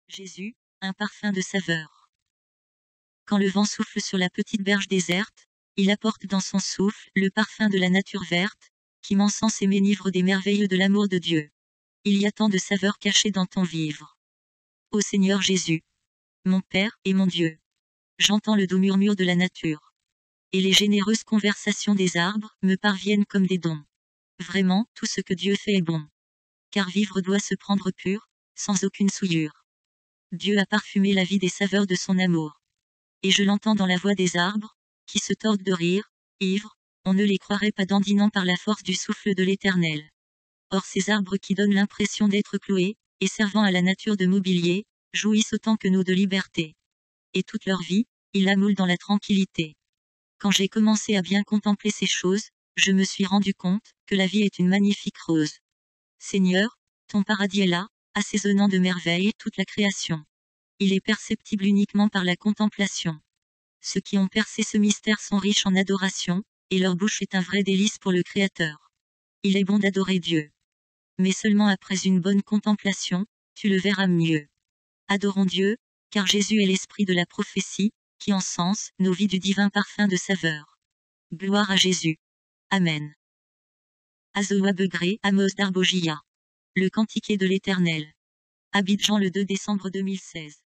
Jésus, un parfum de saveur. Quand le vent souffle sur la petite berge déserte, il apporte dans son souffle le parfum de la nature verte, qui m'encense et m'énivre des merveilles de l'amour de Dieu. Il y a tant de saveurs cachées dans ton vivre. Ô Seigneur Jésus, mon Père et mon Dieu, j'entends le doux murmure de la nature. Et les généreuses conversations des arbres me parviennent comme des dons. Vraiment, tout ce que Dieu fait est bon. Car vivre doit se prendre pur, sans aucune souillure. Dieu a parfumé la vie des saveurs de son amour. Et je l'entends dans la voix des arbres, qui se tordent de rire, ivres, on ne les croirait pas dandinant par la force du souffle de l'Éternel. Or ces arbres qui donnent l'impression d'être cloués, et servant à la nature de mobilier, jouissent autant que nous de liberté. Et toute leur vie, ils la moulent dans la tranquillité. Quand j'ai commencé à bien contempler ces choses, je me suis rendu compte que la vie est une magnifique rose. Seigneur, ton paradis est là, assaisonnant de merveilles toute la création. Il est perceptible uniquement par la contemplation. Ceux qui ont percé ce mystère sont riches en adoration, et leur bouche est un vrai délice pour le Créateur. Il est bon d'adorer Dieu. Mais seulement après une bonne contemplation, tu le verras mieux. Adorons Dieu, car Jésus est l'esprit de la prophétie, qui encense nos vies du divin parfum de saveur. Gloire à Jésus. Amen. Azoa Begré, Amos d'Arbogia. Le cantiquet de l'Éternel. Abidjan le 2 décembre 2016.